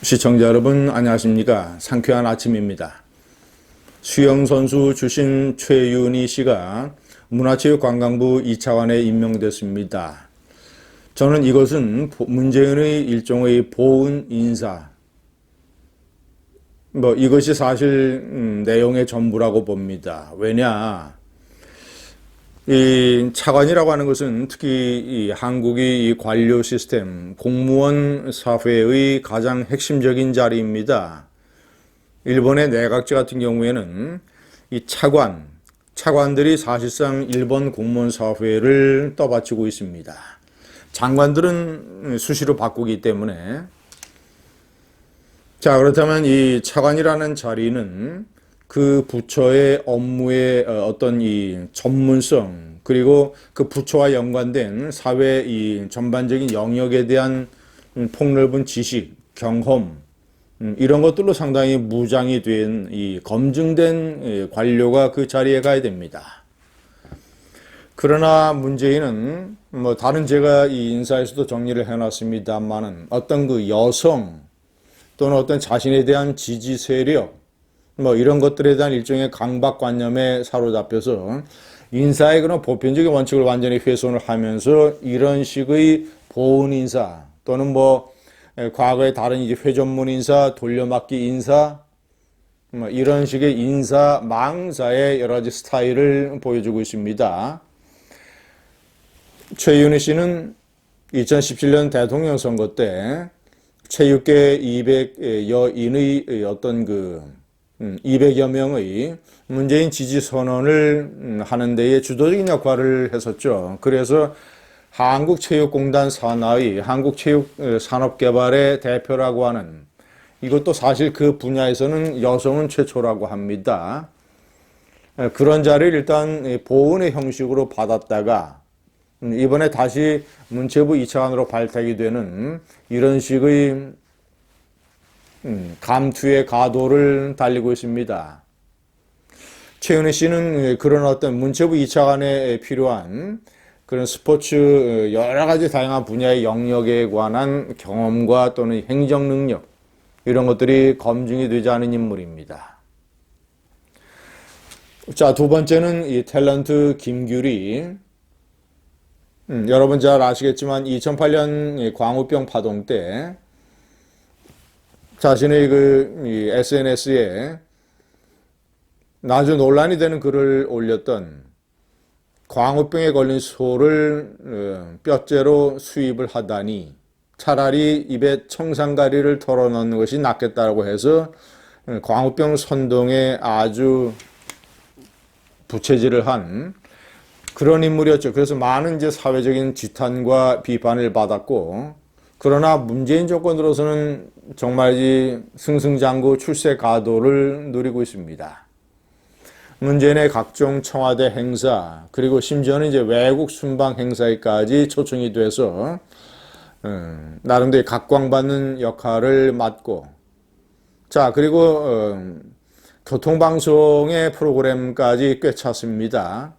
시청자 여러분 안녕하십니까? 상쾌한 아침입니다. 수영선수 출신 최윤희 씨가 문화체육관광부 2차관에 임명됐습니다. 저는 이것은 문재인의 일종의 보훈 인사, 이것이 사실 내용의 전부라고 봅니다. 왜냐? 이 차관이라고 하는 것은 특히 이 한국의 이 관료 시스템, 공무원 사회의 가장 핵심적인 자리입니다. 일본의 내각제 같은 경우에는 이 차관들이 사실상 일본 공무원 사회를 떠받치고 있습니다. 장관들은 수시로 바꾸기 때문에. 자, 그렇다면 이 차관이라는 자리는 그 부처의 업무의 어떤 이 전문성, 그리고 그 부처와 연관된 사회 이 전반적인 영역에 대한 폭넓은 지식, 경험, 이런 것들로 상당히 무장이 된 이 검증된 관료가 그 자리에 가야 됩니다. 그러나 문재인은 다른 제가 이 인사에서도 정리를 해놨습니다만은 어떤 그 여성 또는 어떤 자신에 대한 지지 세력 이런 것들에 대한 일종의 강박관념에 사로잡혀서 인사의 그런 보편적인 원칙을 완전히 훼손을 하면서 이런 식의 보훈 인사 또는 과거의 다른 이제 회전문 인사, 돌려막기 인사 이런 식의 인사 망사의 여러 가지 스타일을 보여주고 있습니다. 최윤희 씨는 2017년 대통령 선거 때 체육계 200여인의 어떤 200여 명의 문재인 지지 선언을 하는 데에 주도적인 역할을 했었죠. 그래서 한국체육공단 산하의 한국체육산업개발의 대표라고 하는, 이것도 사실 그 분야에서는 여성은 최초라고 합니다. 그런 자리를 일단 보훈의 형식으로 받았다가 이번에 다시 문체부 2차관으로 발탁이 되는 이런 식의 감투의 가도를 달리고 있습니다. 최윤희 씨는 그런 어떤 문체부 2차관에 필요한 그런 스포츠 여러 가지 다양한 분야의 영역에 관한 경험과 또는 행정 능력 이런 것들이 검증이 되지 않은 인물입니다. 자, 두 번째는 이 탤런트 김규리. 여러분 잘 아시겠지만 2008년 광우병 파동 때 자신의 그 SNS에 아주 논란이 되는 글을 올렸던, 광우병에 걸린 소를 뼈째로 수입을 하다니 차라리 입에 청산가리를 털어넣는 것이 낫겠다고 해서 광우병 선동에 아주 부채질을 한 그런 인물이었죠. 그래서 많은 이제 사회적인 지탄과 비판을 받았고, 그러나 문재인 정권 들어서는 정말 승승장구 출세 가도를 누리고 있습니다. 문재인의 각종 청와대 행사, 그리고 심지어는 이제 외국 순방 행사에까지 초청이 돼서 나름대로 각광받는 역할을 맡고, 자, 그리고 교통방송의 프로그램까지 꽤 찼습니다.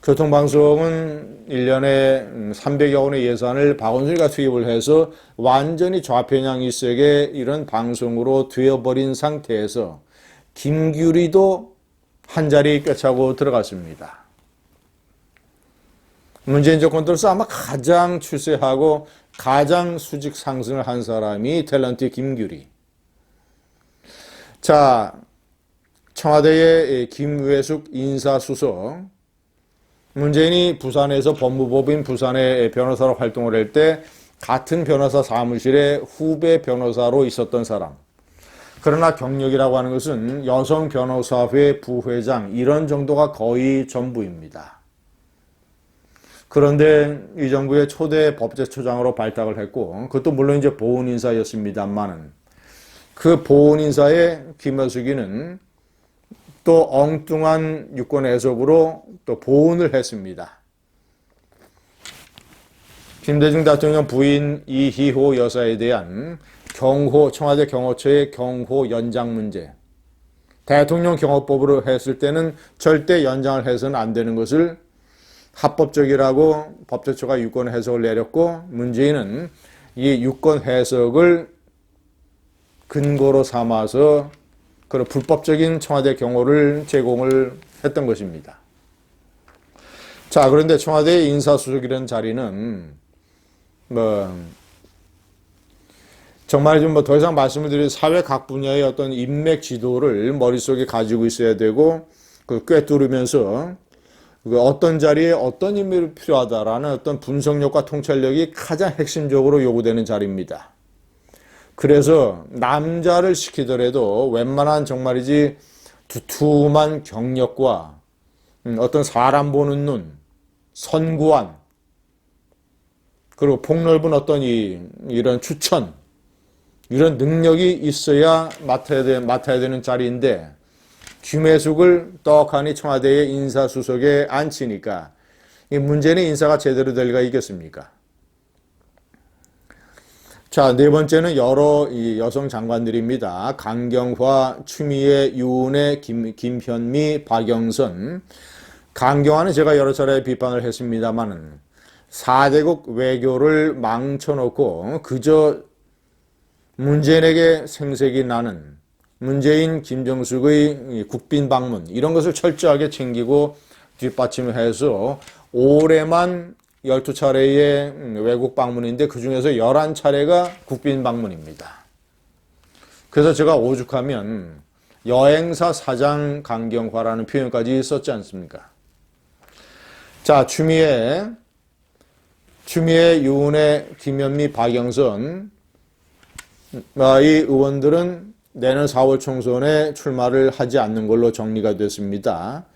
교통방송은 1년에 300여 원의 예산을 박원순이가 투입을 해서 완전히 좌편향 일색의 이런 방송으로 되어버린 상태에서 김규리도 한 자리 꿰차고 들어갔습니다. 문재인 정권 들어서 아마 가장 출세하고 가장 수직 상승을 한 사람이 탤런트 김규리. 자, 청와대의 김외숙 인사수석, 문재인이 부산에서 법무법인 부산의 변호사로 활동을 할 때 같은 변호사 사무실에 후배 변호사로 있었던 사람. 그러나 경력이라고 하는 것은 여성 변호사회 부회장 이런 정도가 거의 전부입니다. 그런데 이 정부의 초대 법제처장으로 발탁을 했고, 그것도 물론 이제 보훈 인사였습니다만은 그 보훈 인사의 김여숙이는 또 엉뚱한 유권 해석으로 또 보훈을 했습니다. 김대중 대통령 부인 이희호 여사에 대한 청와대 경호처의 경호 연장 문제. 대통령 경호법으로 했을 때는 절대 연장을 해서는 안 되는 것을 합법적이라고 법제처가 유권 해석을 내렸고, 문재인은 이 유권 해석을 근거로 삼아서 그런 불법적인 청와대 경호를 제공을 했던 것입니다. 자, 그런데 청와대 인사수석이라는 자리는 정말 좀 더 이상 말씀을 드릴 사회 각 분야의 어떤 인맥 지도를 머릿속에 가지고 있어야 되고 꿰뚫으면서 어떤 자리에 어떤 인물이 필요하다라는 어떤 분석력과 통찰력이 가장 핵심적으로 요구되는 자리입니다. 그래서 남자를 시키더라도 웬만한 정말이지 두툼한 경력과 어떤 사람 보는 눈, 선구안, 그리고 폭넓은 어떤 이런 추천, 이런 능력이 있어야 맡아야 되는 자리인데 김혜숙을 떡하니 청와대의 인사수석에 앉히니까 이 문제는 인사가 제대로 될 리가 있겠습니까? 자, 네 번째는 여러 이 여성 장관들입니다. 강경화, 추미애, 유은혜, 김현미, 박영선. 강경화는 제가 여러 차례 비판을 했습니다만은 4대국 외교를 망쳐놓고 그저 문재인에게 생색이 나는 문재인, 김정숙의 국빈 방문 이런 것을 철저하게 챙기고 뒷받침해서 올해만 12차례의 외국 방문인데 그중에서 11차례가 국빈 방문입니다. 그래서 제가 오죽하면 여행사 사장 강경화라는 표현까지 썼지 않습니까? 자, 추미애, 유은혜, 김현미, 박영선 이 의원들은 내년 4월 총선에 출마를 하지 않는 걸로 정리가 됐습니다.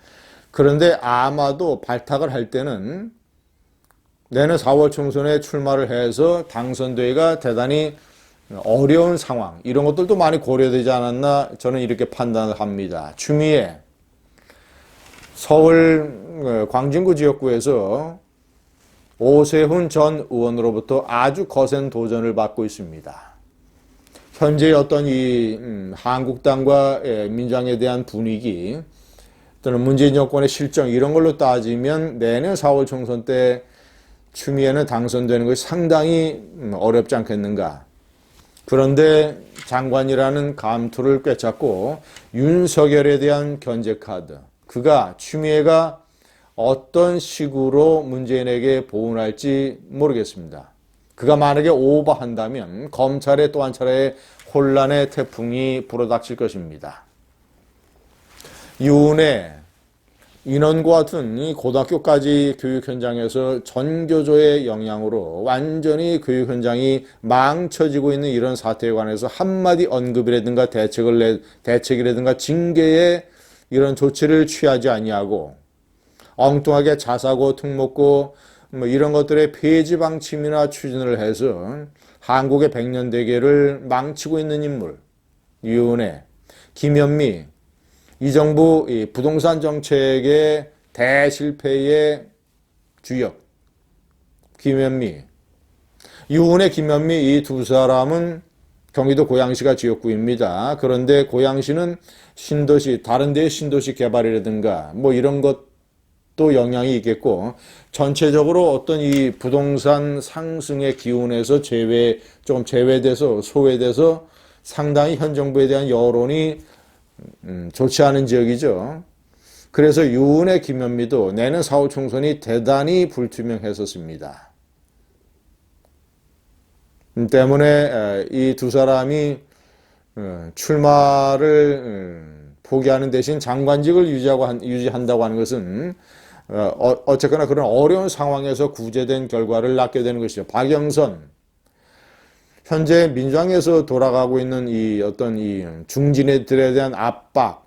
그런데 아마도 발탁을 할 때는 내년 4월 총선에 출마를 해서 당선되기가 대단히 어려운 상황, 이런 것들도 많이 고려되지 않았나 저는 이렇게 판단을 합니다. 추미애, 서울 광진구 지역구에서 오세훈 전 의원으로부터 아주 거센 도전을 받고 있습니다. 현재 어떤 이 한국당과 민주당에 대한 분위기 또는 문재인 정권의 실정 이런 걸로 따지면 내년 4월 총선 때 추미애는 당선되는 것이 상당히 어렵지 않겠는가. 그런데 장관이라는 감투를 꿰찼고 윤석열에 대한 견제 카드, 그가 추미애가 어떤 식으로 문재인에게 보훈할지 모르겠습니다. 그가 만약에 오버한다면 검찰의 또 한 차례의 혼란의 태풍이 불어닥칠 것입니다. 유은혜, 인원과 같은 이 고등학교까지 교육 현장에서 전교조의 영향으로 완전히 교육 현장이 망쳐지고 있는 이런 사태에 관해서 한마디 언급이라든가 대책이라든가 징계에 이런 조치를 취하지 아니하고 엉뚱하게 자사고, 특목고 이런 것들의 폐지 방침이나 추진을 해서 한국의 백년대계를 망치고 있는 인물 유은혜, 김현미, 이 정부 부동산 정책의 대실패의 주역 김현미, 유은혜, 김현미 이 두 사람은 경기도 고양시가 지역구입니다. 그런데 고양시는 신도시, 다른 데의 신도시 개발이라든가 이런 것도 영향이 있겠고 전체적으로 어떤 이 부동산 상승의 기운에서 조금 제외돼서 소외돼서 상당히 현 정부에 대한 여론이 좋지 않은 지역이죠. 그래서 유은혜, 김현미도 내년 4월 총선이 대단히 불투명했었습니다. 때문에 이 두 사람이 출마를 포기하는 대신 장관직을 유지한다고 하는 것은 어쨌거나 그런 어려운 상황에서 구제된 결과를 낳게 되는 것이죠. 박영선, 현재 민주당에서 돌아가고 있는 이 어떤 이 중진들에 대한 압박,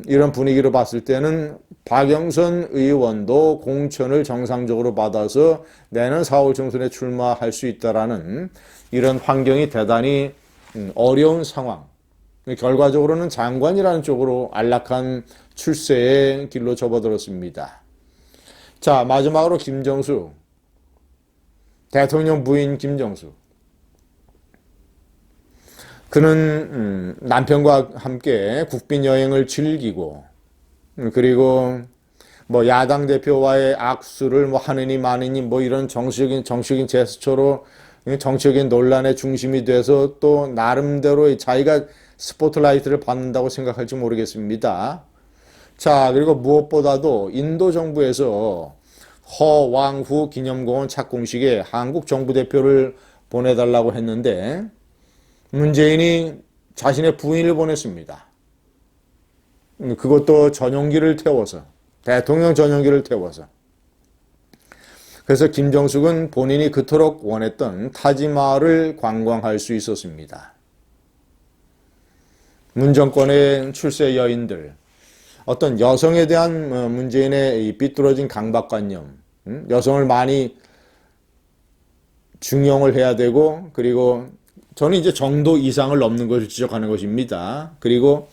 이런 분위기로 봤을 때는 박영선 의원도 공천을 정상적으로 받아서 내년 4월 총선에 출마할 수 있다라는 이런 환경이 대단히 어려운 상황. 결과적으로는 장관이라는 쪽으로 안락한 출세의 길로 접어들었습니다. 자, 마지막으로 김정수, 대통령 부인 김정수. 그는 남편과 함께 국빈 여행을 즐기고 그리고 야당 대표와의 악수를 하느니 마느니 이런 정식인 제스처로 정치적인 논란의 중심이 돼서 또 나름대로 자기가 스포트라이트를 받는다고 생각할지 모르겠습니다. 자, 그리고 무엇보다도 인도 정부에서 허왕후 기념공원 착공식에 한국 정부 대표를 보내달라고 했는데 문재인이 자신의 부인을 보냈습니다. 그것도 전용기를 태워서, 대통령 전용기를 태워서. 그래서 김정숙은 본인이 그토록 원했던 타지마할을 관광할 수 있었습니다. 문 정권의 출세 여인들, 어떤 여성에 대한 문재인의 이 삐뚤어진 강박관념, 여성을 많이 중용을 해야 되고, 그리고 저는 이제 정도 이상을 넘는 것을 지적하는 것입니다. 그리고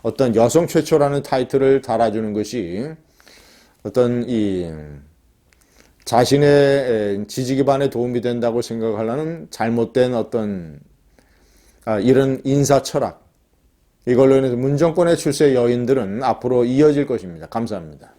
어떤 여성 최초라는 타이틀을 달아주는 것이 어떤 이 자신의 지지 기반에 도움이 된다고 생각하려는 잘못된 어떤 이런 인사 철학, 이걸로 인해서 문 정권의 출세 여인들은 앞으로 이어질 것입니다. 감사합니다.